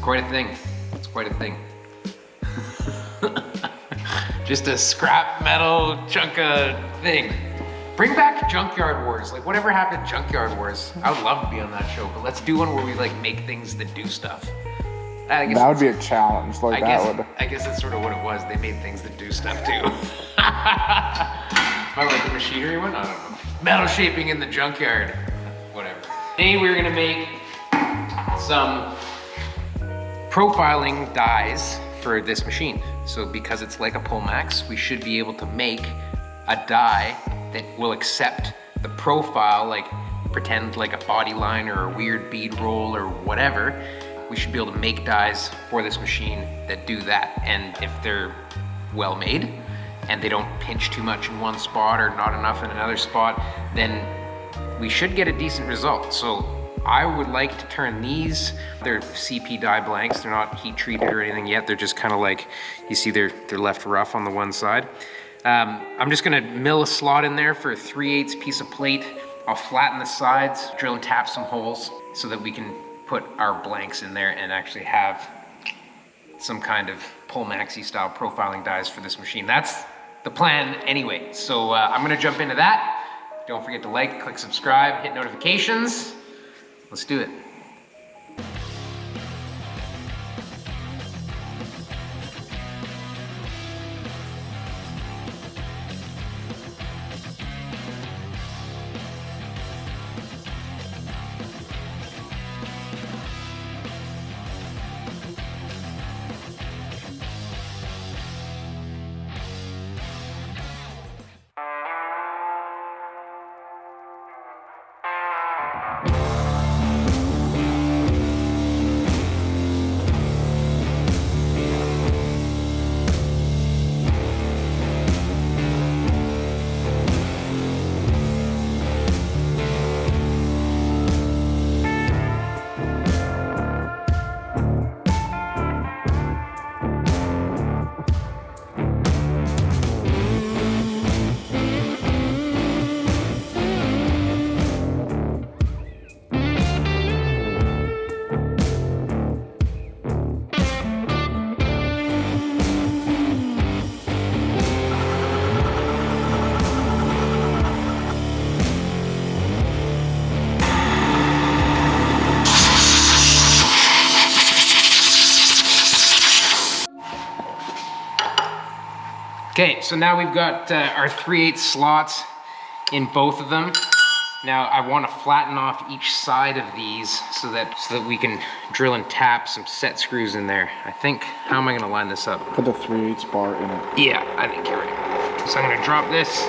quite a thing. It's quite a thing. Just a scrap metal chunk of thing. Bring back Junkyard Wars. Like, whatever happened to Junkyard Wars? I would love to be on that show, but let's do one where we like make things that do stuff. That would be a challenge. Like I guess that's sort of what it was. They made things that do stuff too. Am I like the machinery one? I don't know. Metal shaping in the junkyard. Whatever. Today we're gonna make some profiling dies for this machine. So because it's like a Pullmax, we should be able to make a die that will accept the profile, like pretend like a Bodyline or a weird bead roll or whatever. We should be able to make dies for this machine that do that. And if they're well made and they don't pinch too much in one spot or not enough in another spot, then we should get a decent result. So I would like to turn these, they're CP die blanks, they're not heat treated or anything yet, they're just kind of like, you see they're left rough on the one side. I'm just gonna mill a slot in there for a 3/8 piece of plate. I'll flatten the sides, drill and tap some holes so that we can put our blanks in there and actually have some kind of Pullmaxy style profiling dies for this machine. That's the plan anyway. So I'm gonna jump into that. Don't forget to like, click subscribe, hit notifications. Let's do it. Okay, so now we've got our 3/8 slots in both of them. Now I want to flatten off each side of these so that we can drill and tap some set screws in there. I think, how am I gonna line this up? Put the 3/8 bar in it. Yeah, I think you're right. So I'm gonna drop this.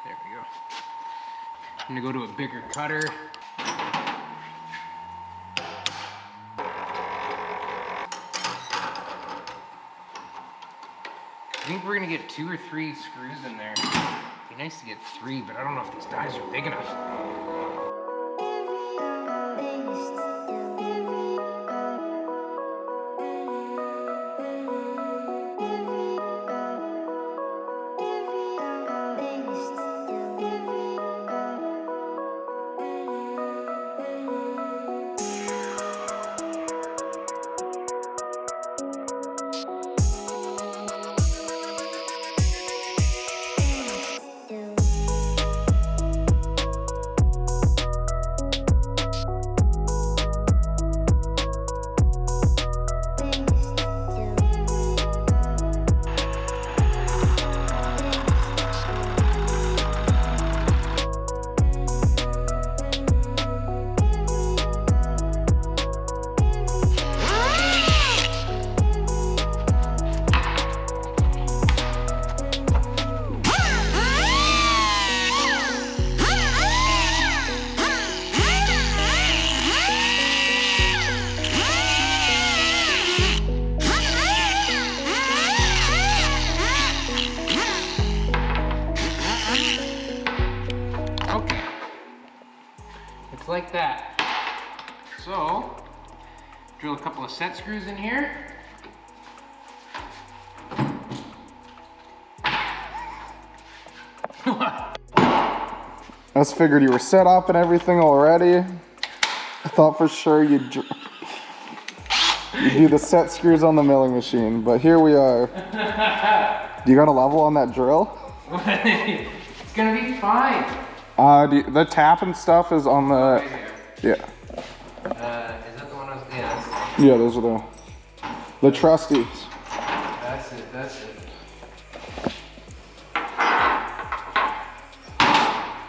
There we go. I'm gonna go to a bigger cutter. I think we're gonna get 2 or 3 screws in there. It'd be nice to get 3, but I don't know if these dies are big enough. couple of set screws in here. I just figured you were set up and everything already. I thought for sure you'd do the set screws on the milling machine, but here we are. Do you got a level on that drill? It's gonna be fine. The tap and stuff is on the... Right here. Yeah. Is that the one I was... Yeah. Yeah, those are the trusties. That's it, that's it.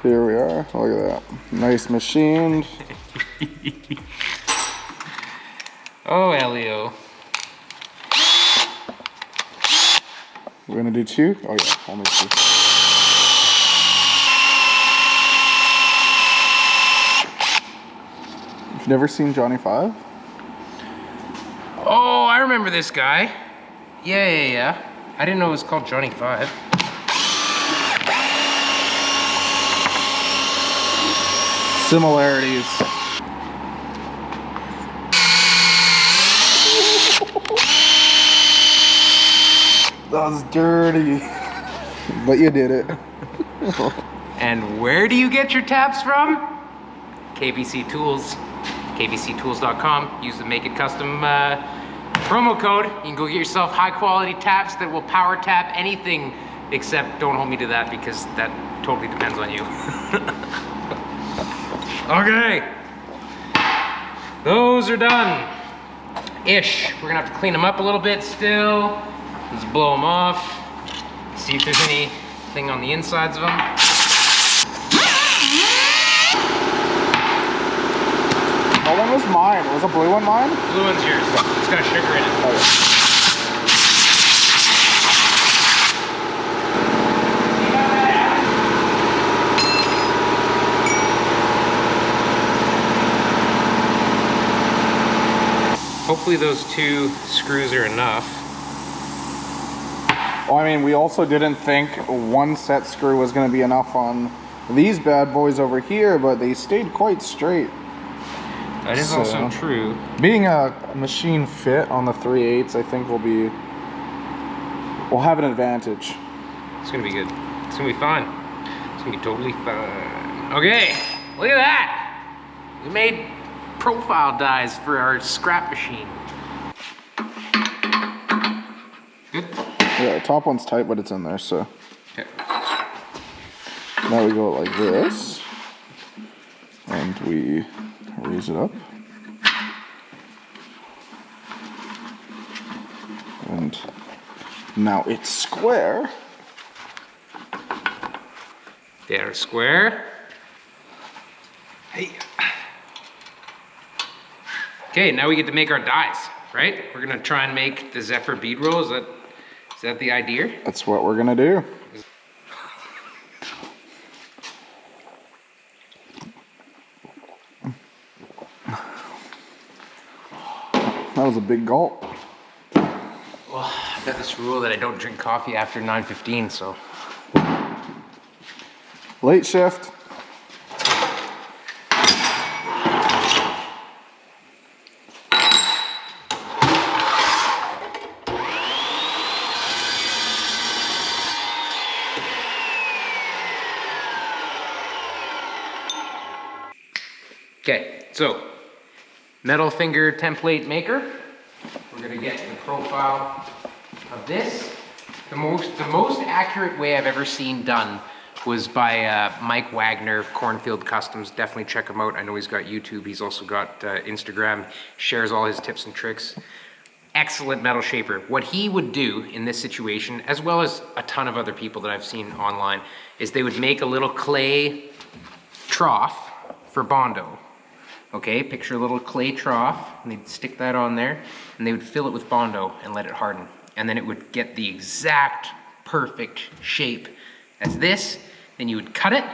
Here we are. Look at that. Nice machined. Oh, Elio. We're gonna do 2? Oh yeah, only 2. You've never seen Johnny 5? Oh, I remember this guy. Yeah. I didn't know it was called Johnny 5. Similarities. That was dirty. But you did it. And where do you get your taps from? KBC Tools. KBCtools.com. Use the Make It Kustom promo code. You can go get yourself high quality taps that will power tap anything, except don't hold me to that because that totally depends on you. Okay. Those are done. Ish. We're gonna have to clean them up a little bit still. Let's blow them off. See if there's anything on the insides of them. What one was mine? Was a blue one mine? Blue one's yours. It's got sugar in it. Oh, yeah. Hopefully those 2 screws are enough. Well, I mean, we also didn't think 1 set screw was going to be enough on these bad boys over here, but they stayed quite straight. That is also true. Being a machine fit on the 3/8, I think we'll have an advantage. It's gonna be good. It's gonna be fun. It's gonna be totally fun. Okay, look at that. We made profile dies for our scrap machine. Good? Yeah, the top one's tight, but it's in there, so. Okay. Now we go like this. And we raise it up. And now it's square. They're square. Hey. Okay, now we get to make our dies, right? We're gonna try and make the Zephyr bead roll. Is that the idea? That's what we're gonna do. That was a big gulp. Well, I've got this rule that I don't drink coffee after 9:15, so. Late shift. Okay, so metal finger template maker. We're gonna get the profile of this. The most accurate way I've ever seen done was by Mike Wagner, Cornfield Customs. Definitely check him out. I know he's got YouTube. He's also got Instagram. Shares all his tips and tricks. Excellent metal shaper. What he would do in this situation, as well as a ton of other people that I've seen online, is they would make a little clay trough for Bondo. Okay, picture a little clay trough, and they'd stick that on there, and they would fill it with Bondo and let it harden. And then it would get the exact perfect shape as this. Then you would cut it,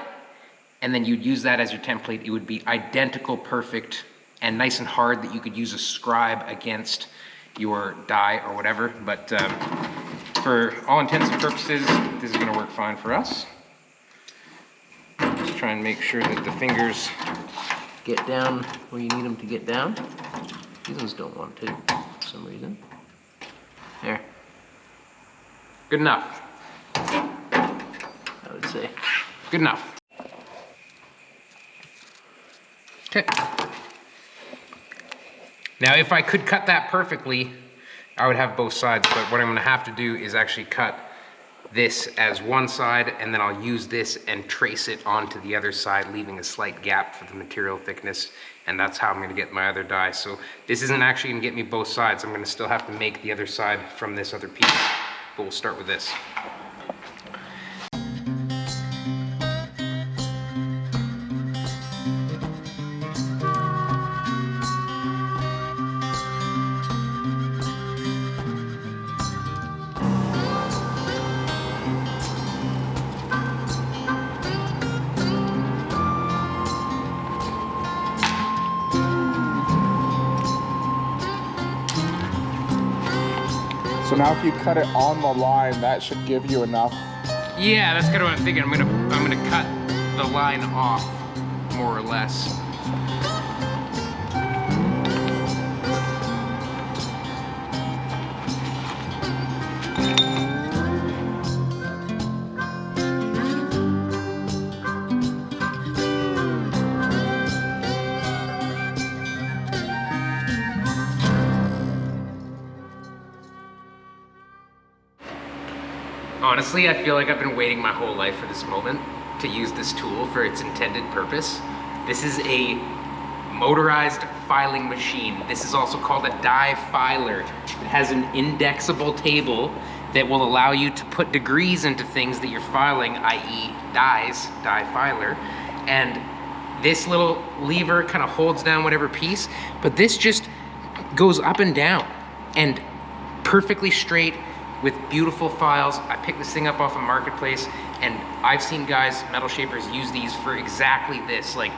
and then you'd use that as your template. It would be identical, perfect, and nice and hard that you could use a scribe against your die or whatever. But for all intents and purposes, this is gonna work fine for us. Just try and make sure that the fingers get down where you need them to get down. These ones don't want to. using. There. Good enough. I would say. Good enough. Okay. Now, if I could cut that perfectly, I would have both sides, but what I'm gonna have to do is actually cut this as one side, and then I'll use this and trace it onto the other side, leaving a slight gap for the material thickness, and that's how I'm gonna get my other die. So this isn't actually gonna get me both sides. I'm gonna still have to make the other side from this other piece, but we'll start with this. So now if you cut it on the line, that should give you enough. Yeah, that's kind of what I'm thinking. I'm gonna cut the line off, more or less. Honestly, I feel like I've been waiting my whole life for this moment to use this tool for its intended purpose. This is a motorized filing machine. This is also called a die filer. It has an indexable table that will allow you to put degrees into things that you're filing, i.e. dies, die filer. And this little lever kind of holds down whatever piece, but this just goes up and down and perfectly straight with beautiful files. I picked this thing up off a marketplace, and I've seen guys, metal shapers, use these for exactly this, like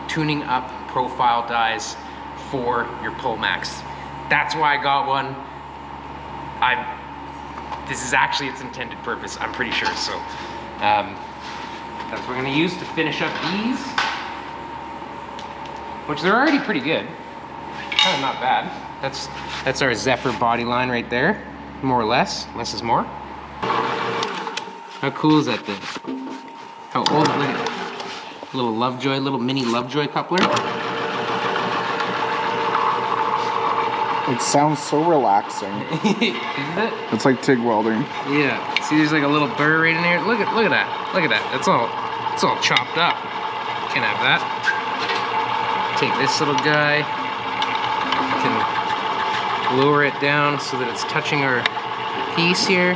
tuning up profile dies for your Pullmax. That's why I got one. This is actually its intended purpose, I'm pretty sure. So that's what we're gonna use to finish up these, which they're already pretty good. Kind of not bad. That's our Zephyr Bodyline right there. More or less. Less is more. How cool is that thing? How old? Look at it. Little Lovejoy, little mini Lovejoy coupler. It sounds so relaxing. Isn't it? It's like TIG welding. Yeah. See, there's like a little burr right in there. Look at that. Look at that. It's all chopped up. Can't have that. Take this little guy. Can lower it down so that it's touching our piece here.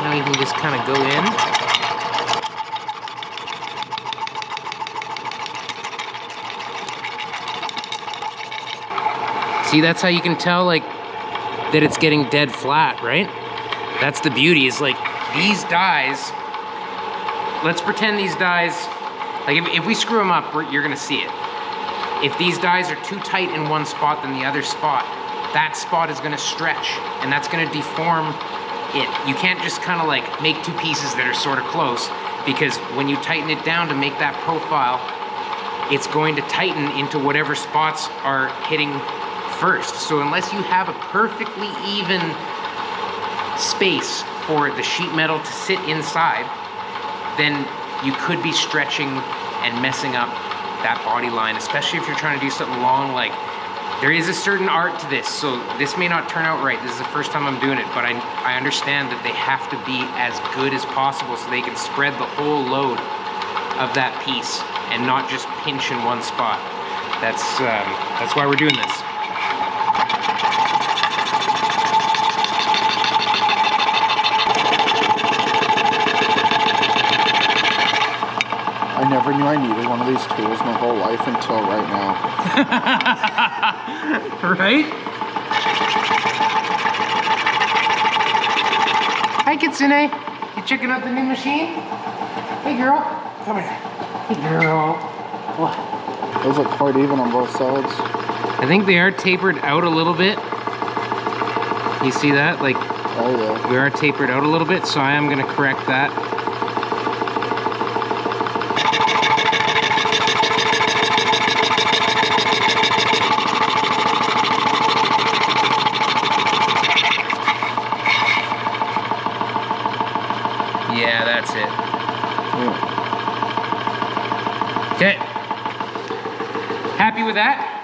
Now you can just kind of go in. See, that's how you can tell like that it's getting dead flat, right? That's the beauty, is like these dies, let's pretend these dies, like if we screw them up, you're gonna see it. If these dies are too tight in one spot than the other spot, that spot is gonna stretch, and that's gonna deform it. You can't just kind of like make two pieces that are sort of close, because when you tighten it down to make that profile, it's going to tighten into whatever spots are hitting first. So unless you have a perfectly even space for the sheet metal to sit inside, then you could be stretching and messing up that body line, especially if you're trying to do something long. Like, there is a certain art to this, so this may not turn out right. This is the first time I'm doing it, but I understand that they have to be as good as possible so they can spread the whole load of that piece and not just pinch in one spot. That's why we're doing this. I never knew I needed one of these tools my whole life until right now. Right? Hi, Kitsune. You checking out the new machine? Hey, girl. Come here. Hey, girl. What? Those look quite even on both sides. I think they are tapered out a little bit. You see that? Like, oh yeah. we are tapered out a little bit, so I am going to correct that. that.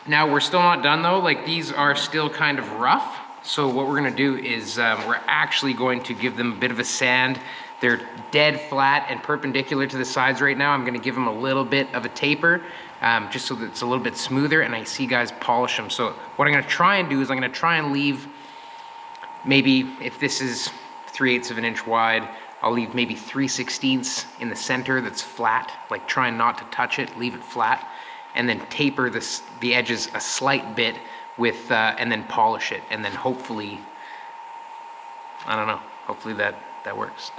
Now we're still not done though. Like these are still kind of rough. So what we're gonna do is we're actually going to give them a bit of a sand. They're dead flat and perpendicular to the sides right now. I'm gonna give them a little bit of a taper just so that it's a little bit smoother, and I see guys polish them. So what I'm gonna try and do is I'm gonna try and leave maybe, if this is 3/8 of an inch wide, I'll leave maybe 3/16 in the center that's flat, like trying not to touch it, leave it flat, and then taper the edges a slight bit with, and then polish it, and then hopefully, I don't know, hopefully that works.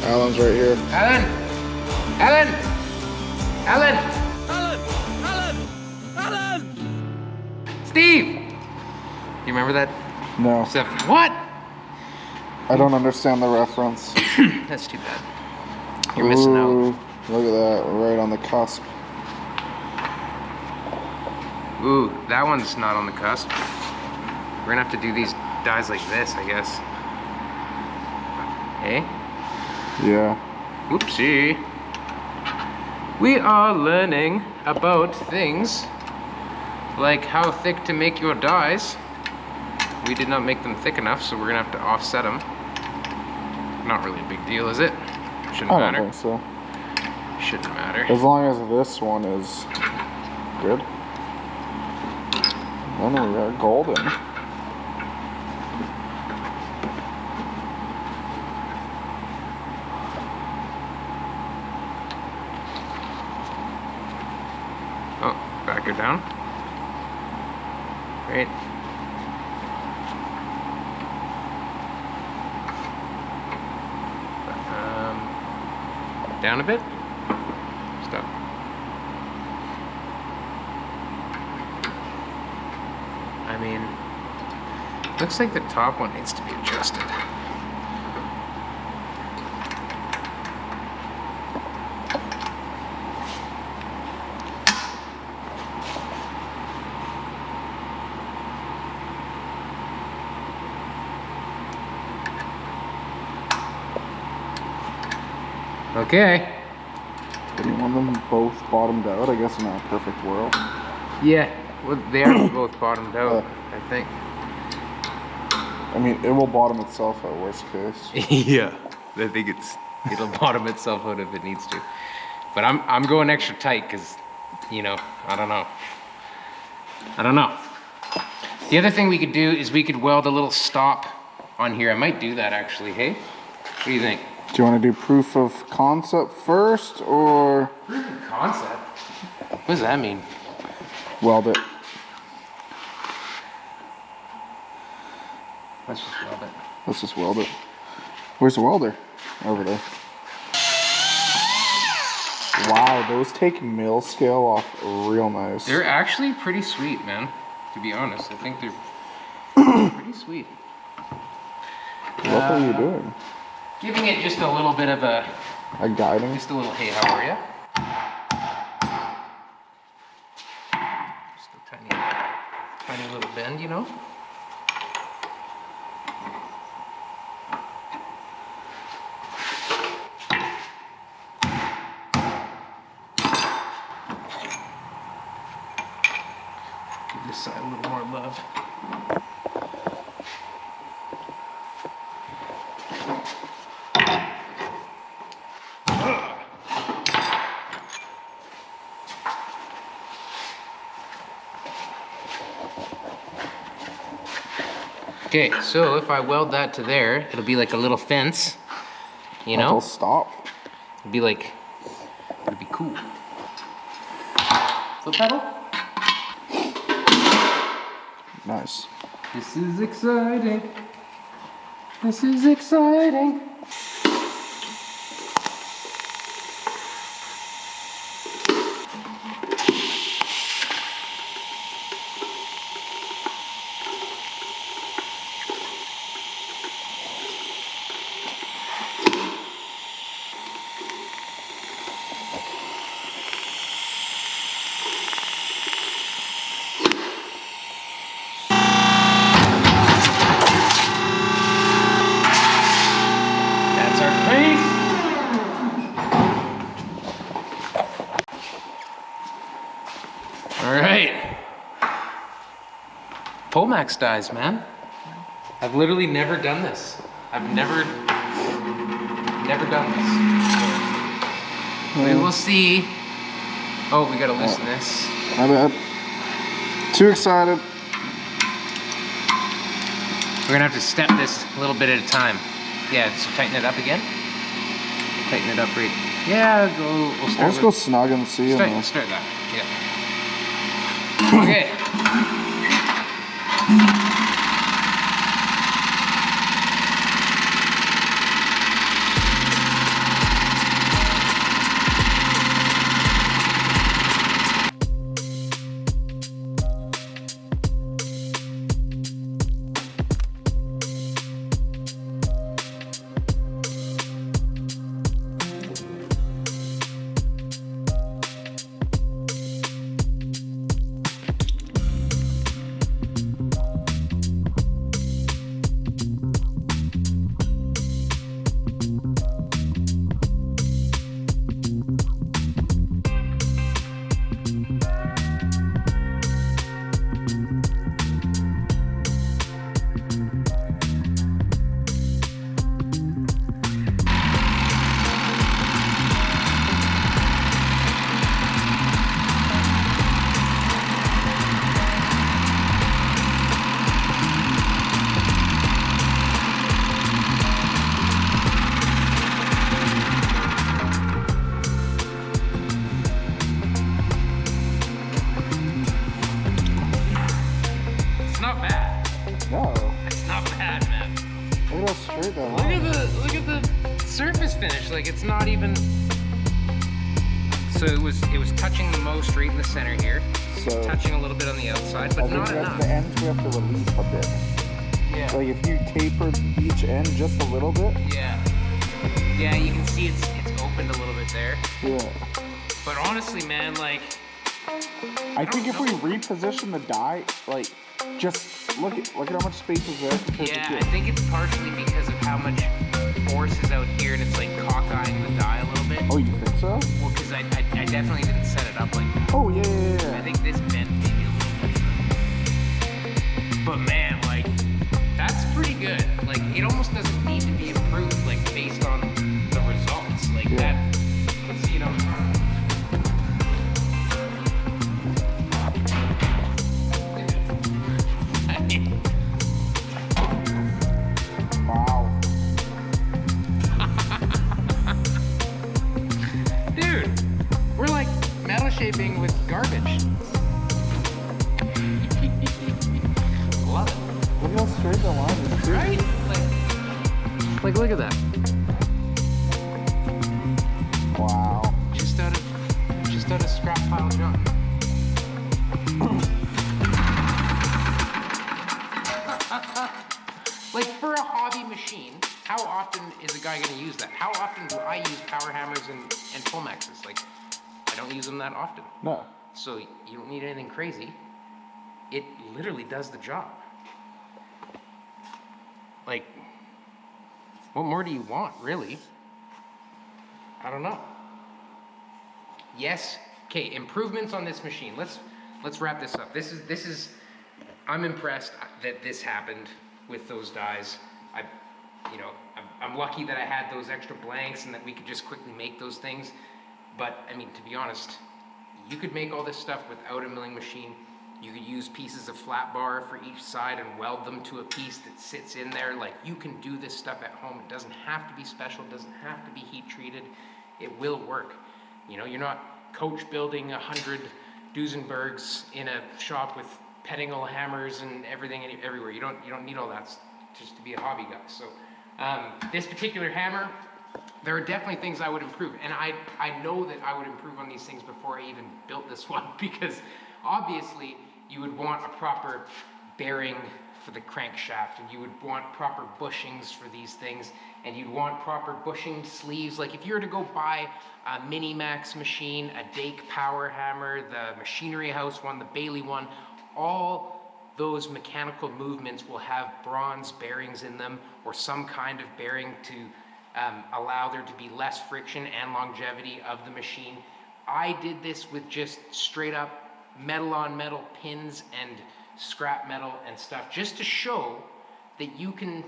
Alan's right here. Alan! Alan! Alan! Alan! Steve! You remember that No, stuff? What? I don't understand the reference. That's too bad. You're missing out. Ooh, look at that, right on the cusp. Ooh, that one's not on the cusp. We're gonna have to do these dies like this, I guess. Hey? Yeah. Oopsie. We are learning about things like how thick to make your dies. We did not make them thick enough, so we're gonna have to offset them. Not really a big deal, is it? Shouldn't I don't matter. think so. Shouldn't matter. As long as this one is good. Then we got golden. Oh, back her down. Great. Down a bit. Stop. I mean, looks like the top one needs to be adjusted. Okay. Do you want them both bottomed out? I guess in a perfect world. Yeah, well, they are both bottomed out, I think. I mean, it will bottom itself out, worst case. Yeah, I think it'll bottom itself out if it needs to. But I'm going extra tight because, you know, I don't know. The other thing we could do is we could weld a little stop on here. I might do that actually. Hey, what do you think? Do you want to do proof of concept first, or Proof of concept? What does that mean? weld it? Let's just weld it. Let's just weld it. Where's the welder? Over there. Wow, those take mil scale off real nice. They're actually pretty sweet, man. To be honest, I think they're pretty sweet. What are you doing? Giving it just a little bit of a guiding. Just a little, hey, how are ya? Just a tiny little bend, you know? Give this side a little more love. Okay, so if I weld that to there, it'll be like a little fence, you know? It'll stop. It'll be like, it'll be cool. Foot pedal? Nice. This is exciting. This is exciting. Pullmax dies, man. I've literally never done this. I've never done this. We will see. Oh, we gotta loosen this. My bad. Too excited. We're gonna have to step this a little bit at a time. Yeah, so tighten it up again. Tighten it up right. Yeah, we'll start. Let's go snug and see. Start that. Yeah. Okay. Look at the surface finish. Like it's not even. So it was touching the most right in the center here. So touching a little bit on the outside, but not enough. The ends we have to release a bit. Yeah. Like if you taper each end just a little bit. Yeah. Yeah, you can see it's opened a little bit there. Yeah. But honestly, man, like. I think if we reposition the die, like, just look at how much space is there compared to here. I think it's partially because of how much force is out here, and it's like cockeying the die a little bit. Oh, you think so? Well, because I definitely didn't set it up like that. Oh yeah. I think this bent maybe a little bit. But man, like, that's pretty good. Like, it almost doesn't need to be improved, like, based on the results. Like that, you know. Wow. Dude, we're like metal shaping with garbage. Love it. Look how straight the line is, too. Right? Like look at that. Wow. Just out of scrap pile junk. Like for a hobby machine, how often is a guy gonna use that? How often do I use power hammers and Pullmaxes? Like, I don't use them that often. No. So you don't need anything crazy. It literally does the job. Like, what more do you want, really? I don't know. Yes, okay, improvements on this machine. Let's wrap this up. This is, I'm impressed that this happened with those dies. I'm lucky that I had those extra blanks and that we could just quickly make those things. But I mean, to be honest, you could make all this stuff without a milling machine. You could use pieces of flat bar for each side and weld them to a piece that sits in there. Like, you can do this stuff at home. It doesn't have to be special. It doesn't have to be heat treated. It will work. You know, you're not coach building 100 Duesenbergs in a shop with Pettingill hammers and everything everywhere. You don't need all that just to be a hobby guy. So this particular hammer, there are definitely things I would improve. And I know that I would improve on these things before I even built this one, because obviously you would want a proper bearing for the crankshaft, and you would want proper bushings for these things, and you'd want proper bushing sleeves. Like, if you were to go buy a Minimax machine, a Dake power hammer, the Machinery House one, the Bailey one, all those mechanical movements will have bronze bearings in them, or some kind of bearing to allow there to be less friction and longevity of the machine. I did this with just straight up metal on metal pins and scrap metal and stuff, just to show that you can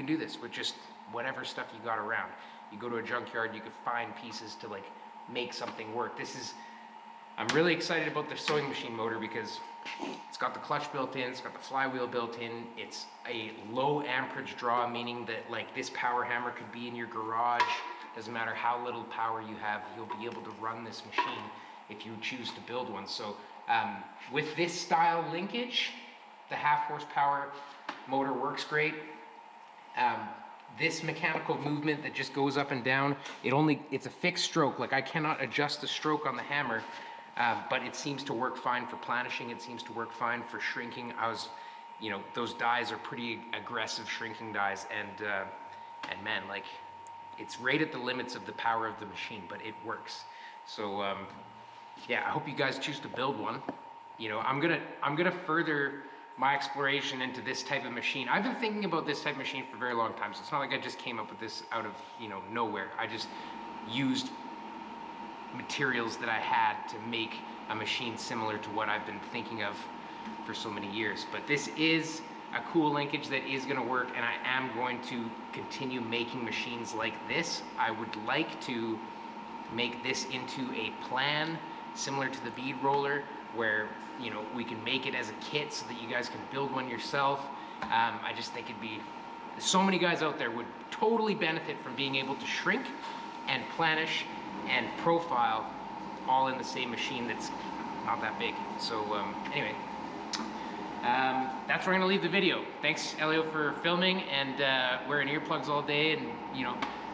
do this with just whatever stuff you got around. You go to a junkyard, you could find pieces to like make something work. I'm really excited about the sewing machine motor because it's got the clutch built in, it's got the flywheel built in, it's a low amperage draw, meaning that like this power hammer could be in your garage. Doesn't matter how little power you have, you'll be able to run this machine if you choose to build one. So with this style linkage, the 1/2 horsepower motor works great. This mechanical movement that just goes up and down, it's a fixed stroke. Like, I cannot adjust the stroke on the hammer, but it seems to work fine for planishing. It seems to work fine for shrinking. Those dies are pretty aggressive shrinking dies, and man, like, it's right at the limits of the power of the machine, but it works. So yeah, I hope you guys choose to build one. I'm gonna further my exploration into this type of machine. I've been thinking about this type of machine for a very long time, so it's not like I just came up with this out of nowhere. I just used materials that I had to make a machine similar to what I've been thinking of for so many years. But this is a cool linkage that is going to work, and I am going to continue making machines like this. I would like to make this into a plan similar to the bead roller, where we can make it as a kit so that you guys can build one yourself. I just think so many guys out there would totally benefit from being able to shrink and planish and profile all in the same machine that's not that big. So anyway, that's where I'm gonna leave the video. Thanks, Elio, for filming and wearing earplugs all day and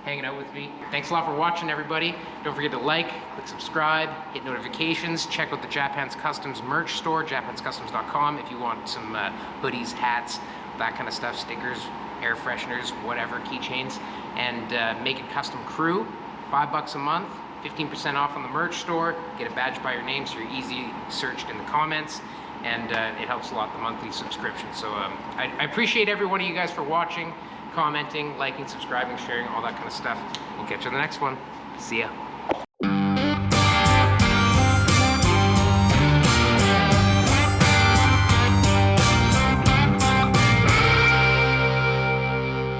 hanging out with me. Thanks a lot for watching, everybody. Don't forget to like, click subscribe, hit notifications, check out the Japhands Kustoms merch store, japhandskustoms.com, if you want some hoodies, hats, that kind of stuff, stickers, air fresheners, whatever, keychains. And Make It Kustom crew, $5 a month, 15% off on the merch store. Get a badge by your name so you're easy searched in the comments, and it helps a lot, the monthly subscription. So I appreciate every one of you guys for watching, commenting, liking, subscribing, sharing, all that kind of stuff. We'll catch you on the next one. See ya.